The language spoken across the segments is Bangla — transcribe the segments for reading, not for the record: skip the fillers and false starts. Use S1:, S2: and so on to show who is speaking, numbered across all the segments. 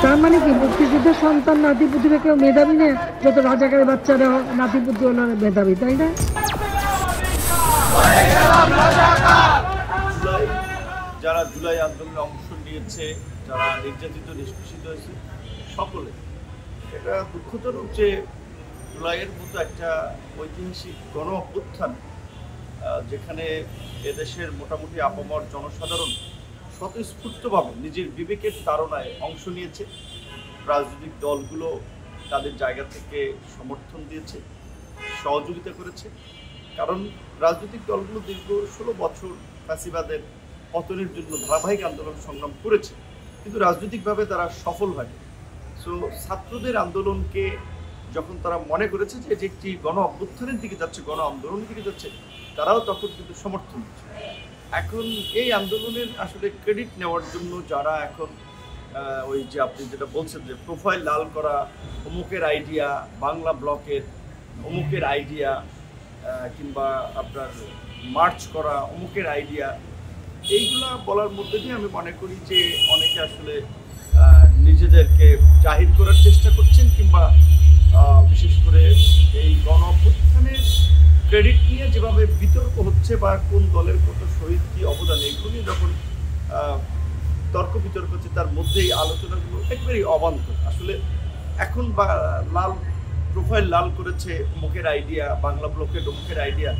S1: তার মানে কি মুক্তিযুদ্ধের সন্তান নাতিপুতিরা কেউ মেধাবী নেই, যত রাজাকারের বাচ্চারা নাতিপুতি হলো মেধাবী, তাই না?
S2: যারা জুলাই আন্দোলনে অংশ নিয়েছে, যারা নির্যাতিত নিষ্পেষিত হয়েছে, সকলে এটা দুঃখজনক যে জুলাইয়ের মতো একটা ঐতিহাসিক গণ অভ্যুত্থান, যেখানে এদেশের মোটামুটি আপামর জনসাধারণ স্বতঃস্ফূর্তভাবে নিজের বিবেকের তাড়নায় অংশ নিয়েছে। রাজনৈতিক দলগুলো তাদের জায়গা থেকে সমর্থন দিয়েছে, সহযোগিতা করেছে। কারণ রাজনৈতিক দলগুলো দীর্ঘ 16 বছর ফ্যাসিবাদের পতনের জন্য ধারাবাহিক আন্দোলন সংগ্রাম করেছে, কিন্তু রাজনৈতিকভাবে তারা সফল হয়নি। সো ছাত্রদের আন্দোলনকে যখন তারা মনে করেছে যে এটি একটি গণ অভ্যুত্থানের দিকে যাচ্ছে, গণ আন্দোলনের দিকে যাচ্ছে, তারাও তখন কিন্তু সমর্থন দিচ্ছে। এখন এই আন্দোলনের আসলে ক্রেডিট নেওয়ার জন্য যারা এখন ওই যে আপনি যেটা বলছেন যে প্রোফাইল লাল করা, অমুকের আইডিয়া, বাংলা ব্লকের অমুকের আইডিয়া, কিংবা আপনার মার্চ করা অমুকের আইডিয়া, এইগুলা বলার মধ্যে দিয়ে আমি মনে করি যে অনেকে আসলে নিজেদেরকে জাহির করার চেষ্টা করছেন, কিংবা বিশেষ করে এই গণ অভ্যুত্থানের ক্রেডিট নিয়ে যেভাবে বিতর্ক হচ্ছে বা কোন দলের কত শহীদ কি অবদান, এগুলো নিয়ে যখন তর্ক বিতর্ক হচ্ছে, তার মধ্যে এই আলোচনাগুলো একবারেই অবান্তর। আসলে এখন বা লাল প্রোফাইল লাল করেছে অমুকের আইডিয়া, বাংলা ব্লকের অমুকের আইডিয়া,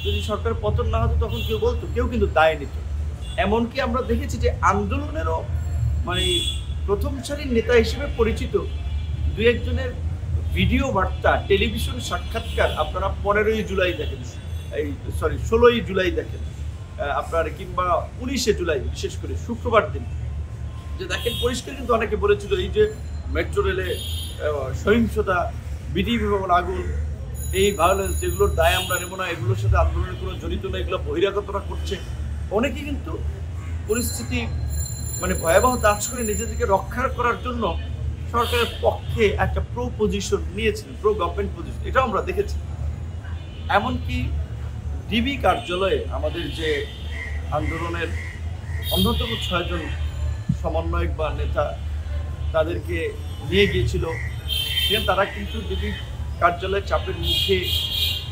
S2: যদি সরকার পতন না হতো তখন কেউ বলতো, কেউ কিন্তু দায় নিত। এমনকি আমরা দেখেছি যে আন্দোলনেরও মানে প্রথম সারির নেতা হিসেবে পরিচিত দু একজনের ভিডিও বার্তা, টেলিভিশন সাক্ষাৎকার আপনারা 15ই জুলাই দেখেন, এই 16ই জুলাই দেখেন আপনার, কিংবা 19শে জুলাই, বিশেষ করে শুক্রবার দিন যে দেখেন পরিষ্কার কিন্তু অনেকে বলেছিল এই যে মেট্রো রেলে সহিংসতা, বিডিবি ভবন আগুন, এই ভায়োলেন্স, যেগুলোর দায় আমরা নেব না, এগুলোর সাথে আন্দোলনের কোনো জড়িত না, এগুলো বহিরাগতরা করছে। অনেকে কিন্তু পরিস্থিতি মানে ভয়াবহ দাজ করে নিজেদেরকে রক্ষা করার জন্য সরকারের পক্ষে একটা প্রো পজিশন নিয়েছিলেন, প্রো গভর্নমেন্ট পজিশন, এটাও আমরা দেখেছি। এমনকি ডিবি কার্যালয়ে আমাদের যে আন্দোলনের অন্যতম 6 জন সমন্বয়ক বা নেতা তাদেরকে নিয়ে গিয়েছিল, তারা কিন্তু ডিবি কার্যালয়ের চাপের মুখে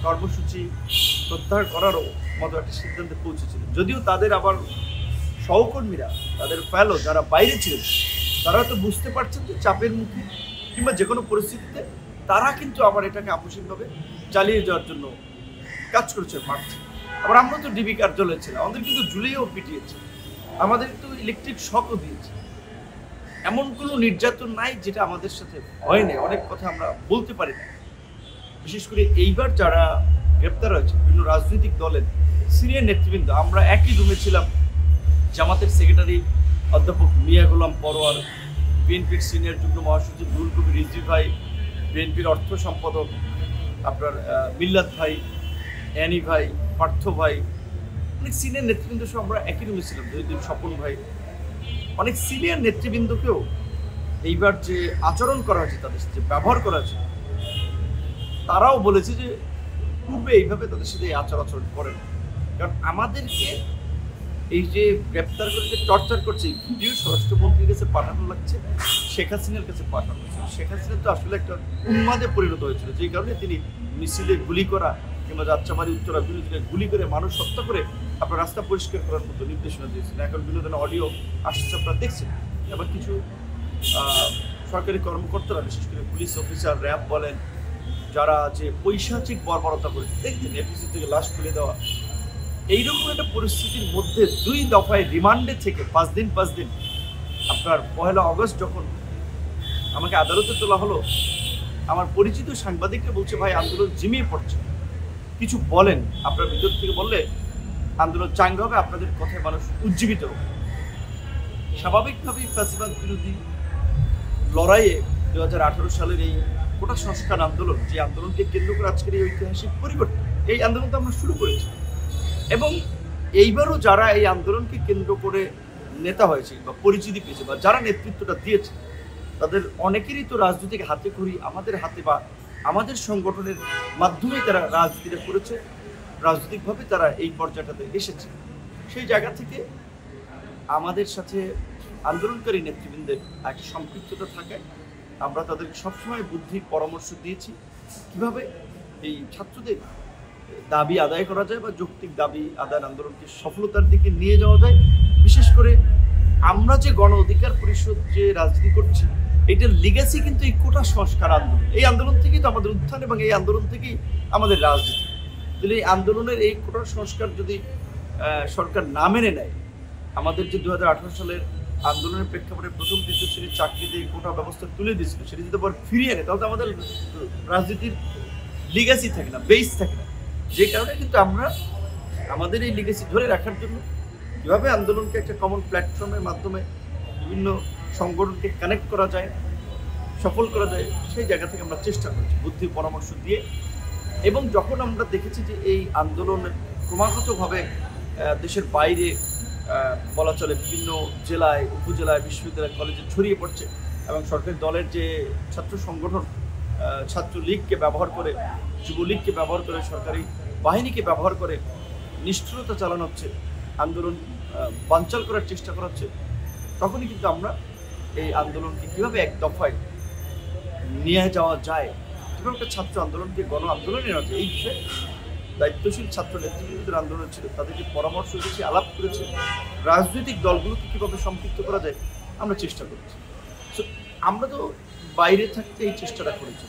S2: কর্মসূচি প্রত্যাহার করারও মতো একটা সিদ্ধান্তে পৌঁছেছিল। যদিও তাদের আবার সহকর্মীরা, তাদের ফেলো যারা বাইরে ছিলেন, তারা তো বুঝতে পারছেন যে চাপের মুখে কিংবা যে কোনো পরিস্থিতিতে তারা কিন্তু আবার এটাকে আকস্মিকভাবে চালিয়ে যাওয়ার জন্য কাজ করেছে, মারছে। আবার আমরা তো ডিবি কার্যালয়ে ছিলাম, আমাদের কিন্তু জুলিয়েও পিটিয়েছে, আমাদের কিন্তু ইলেকট্রিক শকও দিয়েছে। এমন কোনো নির্যাতন নাই যেটা আমাদের সাথে হয় না, অনেক কথা আমরা বলতে পারি না। বিশেষ করে এইবার যারা গ্রেপ্তার হয়েছে বিভিন্ন রাজনৈতিক দলের সিনিয়র নেতৃবৃন্দ, আমরা একই রুমে ছিলাম, জামাতের সেক্রেটারি অধ্যাপক মিয়া গোলাম পরোয়ার, বিএনপির সিনিয়র যুগ্ম মহাসচিব রুহুল কবির রিজভী ভাই, বিএনপির অর্থ সম্পাদক আপনার মিল্লাত ভাই, অ্যানি ভাই, পার্থ ভাই, অনেক সিনিয়র নেতৃবৃন্দ সহ আমরা একই রুমে ছিলাম, দুই স্বপন ভাই, অনেক সিনিয়র নেতৃবৃন্দকেও এইবার যে আচরণ করা হয়েছে, তাদের সাথে ব্যবহার করা হয়েছে, তারাও বলেছে যে পূর্বে এইভাবে তাদের সাথে আচরণ করেন। কারণ আমাদেরকে এই যে গ্রেপ্তার করে যে টর্চার করছে, এই ভিডিও স্বরাষ্ট্রমন্ত্রীর কাছে পাঠানো লাগছে, শেখ হাসিনার কাছে পাঠানো হচ্ছে। শেখ হাসিনা তো আসলে একটা উন্মাদে পরিণত হয়েছিল, যেই কারণে তিনি মিছিলে গুলি করা কিংবা যাত্রাবাড়ি উত্তরা বিনোদনে গুলি করে মানুষ হত্যা করে আপনার রাস্তা পরিষ্কার করার মতো নির্দেশনা দিয়েছিলেন। এখন বিনোদনের অডিও আসছে, আপনারা দেখছেন। আবার কিছু সরকারি কর্মকর্তারা, বিশেষ করে পুলিশ অফিসার, র্যাব বলেন, যারা যে পৈশাচিক বর্বরতা করেছে দেখছেন, এপিসি থেকে লাশ তুলে দেওয়া, এইরকম একটা পরিস্থিতির মধ্যে 2 দফায় রিমান্ডে থেকে 5 দিন আপনার 1 আগস্ট যখন আমাকে আদালতে তোলা হলো, আমার পরিচিত সাংবাদিকরা বলছে, ভাই আন্দোলন জিমিয়ে পড়ছে, কিছু বলেন, আপনার ভিতর থেকে বললে আন্দোলন চাঙ্গা হবে, আপনাদের কথায় মানুষ উজ্জীবিত হবে। স্বাভাবিকভাবেই ফ্যাসিবাদ বিরোধী লড়াইয়ে 2018 সালের এই কোটা সংস্কার আন্দোলন, যে আন্দোলনকে কেন্দ্র করে আজকের এই ঐতিহাসিক পরিবর্তন, এই আন্দোলনটা আমরা শুরু করেছি। এবং এইবারও যারা এই আন্দোলনকে কেন্দ্র করে নেতা হয়েছে বা পরিচিতি পেয়েছে বা যারা নেতৃত্বটা দিয়েছে, তাদের অনেকেরই তো রাজনৈতিক হাতে খড়ি আমাদের হাতে বা আমাদের সংগঠনের মাধ্যমেই তারা রাজনীতিটা করেছে, রাজনৈতিকভাবে তারা এই পর্যায়টাতে এসেছে। সেই জায়গা থেকে আমাদের সাথে আন্দোলনকারী নেতৃবৃন্দের একটা সম্পৃক্ততা থাকায় আমরা তাদেরকে সবসময় বুদ্ধির পরামর্শ দিয়েছি কিভাবে এই ছাত্রদের দাবি আদায় করা যায় বা যৌক্তিক দাবি আদায় আন্দোলনকে সফলতার দিকে নিয়ে যাওয়া যায়। বিশেষ করে আমরা যে গণ অধিকার পরিষদ যে রাজনীতি করছি এটার লিগ্যাসি কিন্তু এই কোটা সংস্কার আন্দোলন, এই আন্দোলন থেকেই তো আমাদের উত্থান এবং এই আন্দোলন থেকেই আমাদের রাজনীতি। তাহলে এই আন্দোলনের এই কোটা সংস্কার যদি সরকার না মেনে নেয়, আমাদের যে 2018 সালের আন্দোলনের প্রেক্ষাপটে প্রথম দ্বিতীয় শ্রেণীর চাকরিতে কোটা ব্যবস্থা তুলে দিয়েছিল সেটা যদি আবার ফিরিয়ে নেয় তাহলে আমাদের রাজনীতির লিগ্যাসি থাকে না, বেস থাকে না। যে কারণে কিন্তু আমরা আমাদের এই লিগ্যাসি ধরে রাখার জন্য কীভাবে আন্দোলনকে একটা কমন প্ল্যাটফর্মের মাধ্যমে বিভিন্ন সংগঠনকে কানেক্ট করা যায়, সফল করা যায়, সেই জায়গা থেকে আমরা চেষ্টা করছি বুদ্ধির পরামর্শ দিয়ে। এবং যখন আমরা দেখেছি যে এই আন্দোলন ক্রমাগতভাবে দেশের বাইরে বলা চলে বিভিন্ন জেলায়, উপজেলায়, বিশ্ববিদ্যালয়, কলেজে ছড়িয়ে পড়ছে এবং সরকারি দলের যে ছাত্র সংগঠন ছাত্রলীগকে ব্যবহার করে, যুবলীগকে ব্যবহার করে, সরকারি বাহিনীকে ব্যবহার করে নিষ্ঠুরতা চালানো হচ্ছে, আন্দোলন বানচাল করার চেষ্টা করা হচ্ছে, তখনই কিন্তু আমরা এই আন্দোলনকে কীভাবে এক দফায় নিয়ে যাওয়া যায়, কীভাবে একটা ছাত্র আন্দোলনকে গণ আন্দোলনে নেওয়া যায়, এই বিষয়ে দায়িত্বশীল ছাত্র নেতৃবৃন্দের আন্দোলন ছিল, তাদেরকে পরামর্শ দিয়েছি, আলাপ করেছি, রাজনৈতিক দলগুলোকে কীভাবে সম্পৃক্ত করা যায় আমরা চেষ্টা করেছি। সো আমরা তো বাইরে থাকতে এই চেষ্টাটা করেছি।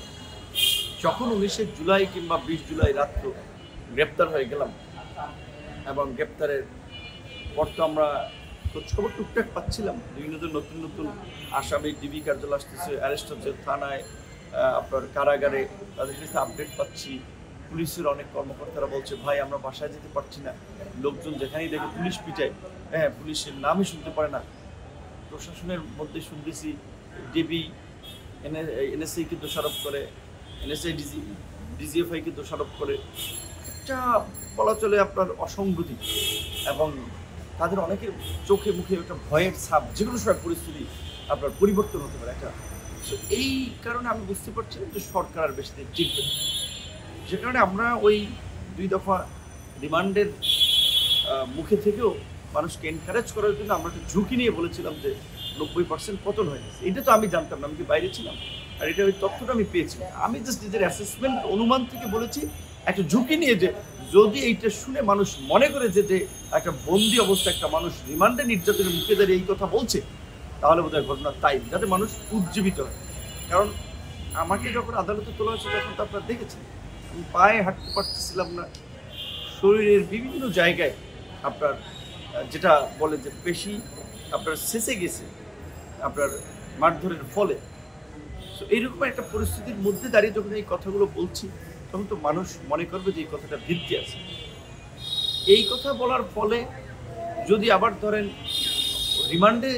S2: যখন 19 জুলাই কিংবা 20 জুলাই রাত্র গ্রেপ্তার হয়ে গেলাম এবং গ্রেপ্তারের পর তো আমরা খোঁজখবর টুকটাক পাচ্ছিলাম, বিভিন্ন নতুন নতুন আসামি ডিবি কার্যালয় আসতেছে, অ্যারেস্ট হচ্ছে থানায়, আপনার কারাগারে, তাদের কাছে আপডেট পাচ্ছি। পুলিশের অনেক কর্মকর্তারা বলছে ভাই আমরা বাসায় যেতে পারছি না, লোকজন যেখানেই দেখে পুলিশ পিটায়, হ্যাঁ পুলিশের নামই শুনতে পারে না। প্রশাসনের মধ্যে শুনতেছি ডিবি এনএসআইকে দোষারোপ করে, এনএসআই ডিজিএফআইকে দোষারোপ করে, একটা বলা চলে আপনার অসংগতি এবং তাদের অনেকের চোখে মুখে একটা ভয়ের ছাপ, যে কোনো সময় পরিস্থিতি আপনার পরিবর্তন হতে পারে একটা। এই কারণে আমি বুঝতে পারছিলাম যে সরকার আর বেশি দিন টিকবে না। যে কারণে আমরা ওই 2 দফা রিমান্ডের মুখে থেকেও মানুষকে এনকারেজ করার জন্য আমরা একটা ঝুঁকি নিয়ে বলেছিলাম যে 90% পতন হয়ে গেছে। এটা তো আমি জানতাম না, আমি কি বাইরে ছিলাম, আর এটা ওই তথ্যটা আমি পেয়েছিলাম। আমি জাস্ট নিজের অ্যাসেসমেন্ট অনুমান থেকে বলেছি, একটা ঝুঁকি নিয়ে যে যদি এইটা শুনে মানুষ মনে করে যে একটা বন্দি অবস্থা একটা মানুষ রিমান্ডে নির্যাতনের মুখে দাঁড়িয়ে এই কথা বলছে, তাহলে বোধহয় ঘটনা তাই, যাতে মানুষ উজ্জীবিত হয়। কারণ আমাকে যখন আদালতে তোলা হয়েছে তখন তো আপনারা দেখেছেন আমি পায়ে হাঁটতে পারতেছিলাম না, শরীরের বিভিন্ন জায়গায় আপনার যেটা বলে যে পেশি আপনার শেষে গেছে আপনার মারধরের ফলে। তো এইরকম একটা পরিস্থিতির মধ্যে দাঁড়িয়ে যখন এই কথাগুলো বলছি তখন তো মানুষ মনে করবে যে এই কথাটা ভিত্তি আছে। এই কথা বলার ফলে যদি আবার ধরেন রিমান্ডে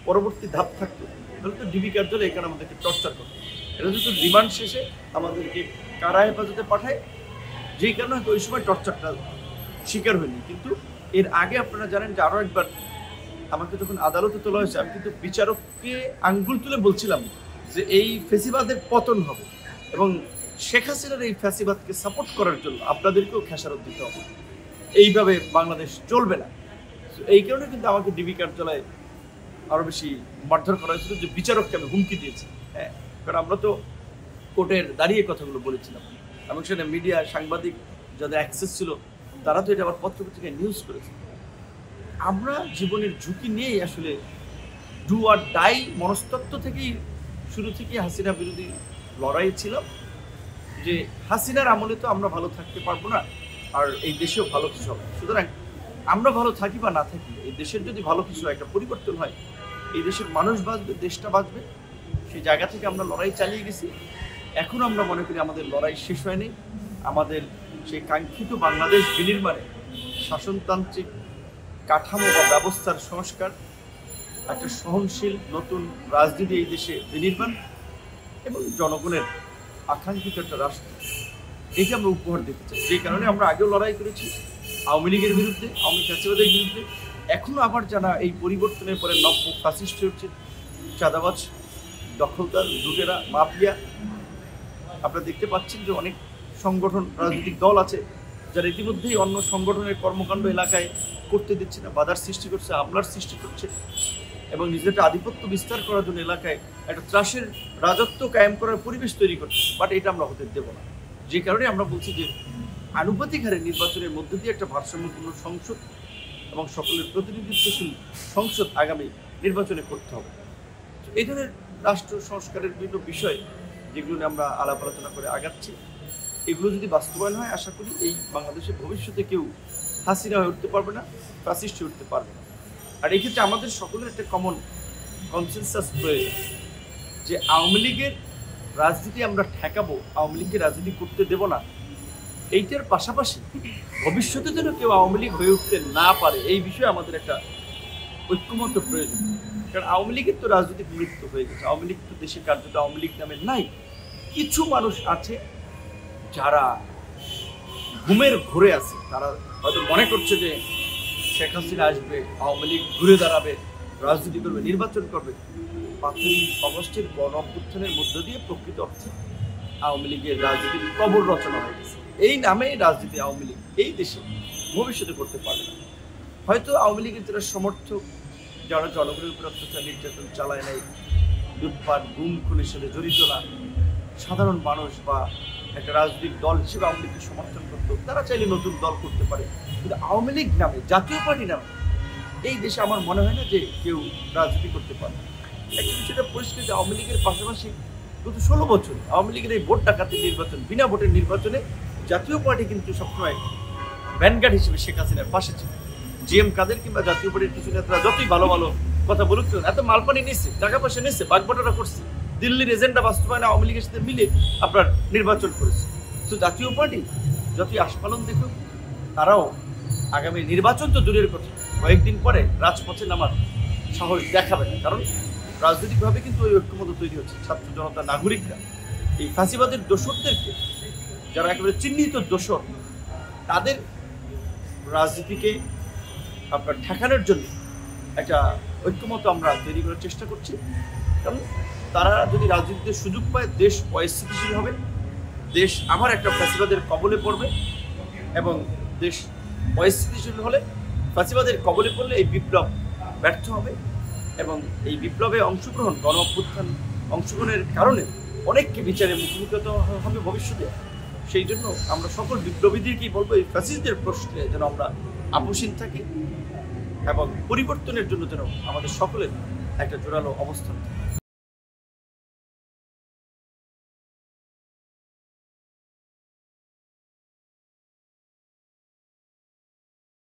S2: পরবর্তী ধাপ থাকতো তাহলে তো ডিবি কার্যালয় এখানে আমাদেরকে টর্চার করতো। এটা যদি রিমান্ড শেষে আমাদেরকে কারা হেফাজতে পাঠায়, যেই কারণে হয়তো ওই সময় টর্চারটা শিকার হয়নি। কিন্তু এর আগে আপনারা জানেন যে আরও একবার আমাকে যখন আদালতে তোলা হয়েছে আমি কিন্তু বিচারককে আঙ্গুল তুলে বলছিলাম যে এই ফ্যাসিবাদের পতন হবে এবং শেখ হাসিনার এই ফ্যাসিবাদকে সাপোর্ট করার জন্য আপনাদেরকেও খেসারত দিতে হবে, এইভাবে বাংলাদেশ চলবে না। এই কারণে কিন্তু আমাকে ডিবি কার্যালয়ে আরও বেশি মারধর করা হয়েছিল, যে বিচারককে আমি হুমকি দিয়েছি। হ্যাঁ, কারণ আমরা তো কোর্টের দাঁড়িয়ে কথাগুলো বলেছিলাম এবং সেটা মিডিয়া সাংবাদিক যাদের অ্যাক্সেস ছিল তারা তো এটা আবার পত্রপত্রিকায় নিউজ করেছে। আমরা জীবনের ঝুঁকি নিয়েই আসলে ডু আর ডাই মনস্তত্ত্ব থেকেই শুরু থেকে হাসিনা বিরোধী লড়াই ছিলাম, যে হাসিনার আমলে তো আমরা ভালো থাকতে পারবো না, আর এই দেশেও ভালো কিছু হবে। সুতরাং আমরা ভালো থাকি বা না থাকি, এই দেশের যদি ভালো কিছু একটা পরিবর্তন হয়, এই দেশের মানুষ বাঁচবে, দেশটা বাঁচবে, সেই জায়গা থেকে আমরা লড়াই চালিয়ে গেছি। এখন আমরা মনে করি আমাদের লড়াই শেষ হয়নি। আমাদের সেই কাঙ্ক্ষিত বাংলাদেশ বিনির্মাণে শাসনতান্ত্রিক কাঠামো বা ব্যবস্থার সংস্কার, একটা সহনশীল নতুন রাজনীতি এই দেশে বিনির্মাণ এবং জনগণের আকাঙ্ক্ষিত একটা রাষ্ট্র, একে আমরা উপহার দিতে চাই। যে কারণে আমরা আগেও লড়াই করেছি আওয়ামী লীগের বিরুদ্ধে, আওয়ামী ফ্যাসিবাদের বিরুদ্ধে। এখনও আবার যারা এই পরিবর্তনের পরে নব্য ফ্যাসিস্ট হচ্ছে, চাঁদাবাজ, দখলদার, লুটেরা, মাফিয়া, আপনারা দেখতে পাচ্ছেন যে অনেক সংগঠন, রাজনৈতিক দল আছে যারা ইতিমধ্যেই অন্য সংগঠনের কর্মকাণ্ড এলাকায় করতে দিচ্ছে না, বাধার সৃষ্টি করছে, হামলার সৃষ্টি করছে। এবং নিজেদের আধিপত্য বিস্তার করার জন্য এলাকায় একটা ত্রাসের রাজত্ব কায়েম করার পরিবেশ তৈরি করছে, বাট এটা আমরা হতে দেব না। যে কারণে আমরা বলছি যে আনুপাতিক হারে নির্বাচনের মধ্য দিয়ে একটা ভারসাম্যপূর্ণ সংসদ এবং সকলের প্রতিনিধিত্বশীল সংসদ আগামী নির্বাচনে করতে হবে। এই ধরনের রাষ্ট্র সংস্কারের বিভিন্ন বিষয় যেগুলো নিয়ে আমরা আলাপ আলোচনা করে আগাচ্ছি, এগুলো যদি বাস্তবায়ন হয়, আশা করি এই বাংলাদেশের ভবিষ্যতে কেউ হাসিনা হয়ে উঠতে পারবে না, ফ্যাসিস্ট হয়ে উঠতে পারবে না। আর এই ক্ষেত্রে আমাদের সকলের একটা কমন কনসেনসাস প্রয়োজন যে আওয়ামী লীগের রাজনীতি আমরা ঠেকাবো, আওয়ামী লীগকে রাজনীতি করতে দেব না। এইটার পাশাপাশি ভবিষ্যতে যেন কেউ আওয়ামী লীগ হয়ে উঠতে না পারে, এই বিষয়ে আমাদের একটা ঐক্যমত্য প্রয়োজন। কারণ আওয়ামী লীগের তো রাজনীতি বিলুপ্ত হয়ে গেছে, আওয়ামী লীগ তো দেশের কার্যত আওয়ামী লীগ নামে নাই। কিছু মানুষ আছে যারা ঘুমের ঘুরে আছে, তারা হয়তো মনে করছে যে শেখ হাসিনা আসবে, আওয়ামী লীগ ঘুরে দাঁড়াবে, রাজনীতি করবে, নির্বাচন করবে। 5ই অগস্টের গণ অভ্যুত্থানের মধ্য দিয়ে প্রকৃত অর্থে আওয়ামী লীগের রাজনীতির কবর রচনা হয়ে গেছে। এই নামে রাজনীতি আওয়ামী লীগ এই দেশে ভবিষ্যতে করতে পারবে না। হয়তো আওয়ামী লীগের যারা সমর্থক, যারা জনগণের উপর অত্যাচার নির্যাতন চালায় নাই, লুটপাট গুম খুনের সাথে জড়িত না, সাধারণ মানুষ বা একটা রাজনৈতিক দল হিসেবে আওয়ামী লীগকে সমর্থন করতো, তারা চাইলে নতুন দল করতে পারে। কিন্তু আওয়ামী লীগ নামে, জাতীয় পার্টি নামে এই দেশে আমার মনে হয় না যে কেউ রাজনীতি করতে পারে। একটা বিষয়টা পরিষ্কার যে আওয়ামী লীগের পাশাপাশি গত 16 বছর আওয়ামী লীগের এই ভোট ডাকাতির নির্বাচন, বিনা ভোটের নির্বাচনে জাতীয় পার্টি কিন্তু সবসময় ভ্যানগার্ড হিসেবে শেখ হাসিনার পাশে ছিল। জিএম কাদের কিংবা জাতীয় পার্টির কিছু নেতারা যতই ভালো ভালো কথা বলুক, এত মালপানি নিচ্ছে, টাকা পয়সা নিচ্ছে, বাগবাটোয়ারা করছে, দিল্লির এজেন্ডা বাস্তবায়নে আওয়ামী লীগের সাথে মিলে আপনার নির্বাচন করেছে। তো জাতীয় পার্টি যতই আস্ফালন দেখুক, তারাও আগামী নির্বাচন তো দূরের কথা, কয়েকদিন পরে রাজপথে নামার সাহস দেখাবে না। কারণ রাজনৈতিকভাবে কিন্তু ওই ঐক্যমত তৈরি হচ্ছে। ছাত্র জনতা, নাগরিকরা এই ফাঁসিবাদের দোসরদেরকে, যারা একেবারে চিহ্নিত দোসর, তাদের রাজনীতিকে আপনার ঠেকানোর জন্য একটা ঐক্যমত আমরা তৈরি করার চেষ্টা করছি। কারণ তারা যদি রাজনীতিতে সুযোগ পায়, দেশ অস্থিতিশীল হবে, দেশ আবার একটা ফ্যাসিবাদের কবলে পড়বে, এবং দেশ অস্থিতিশীল হলে, ফ্যাসিবাদের কবলে পড়লে এই বিপ্লব ব্যর্থ হবে, এবং এই বিপ্লবে অংশগ্রহণ, গণ অভ্যুত্থান অংশগ্রহণের কারণে অনেককে বিচারে মুখোমুখি হতে হবে ভবিষ্যতে। সেই জন্য আমরা সকল বিপ্লবীদেরকেই বলবো, এই ফ্যাসিস্টদের প্রশ্নে যেন আমরা আপোষহীন থাকি, এবং পরিবর্তনের জন্য যেন আমাদের সকলের একটা জোরালো অবস্থান থাকে।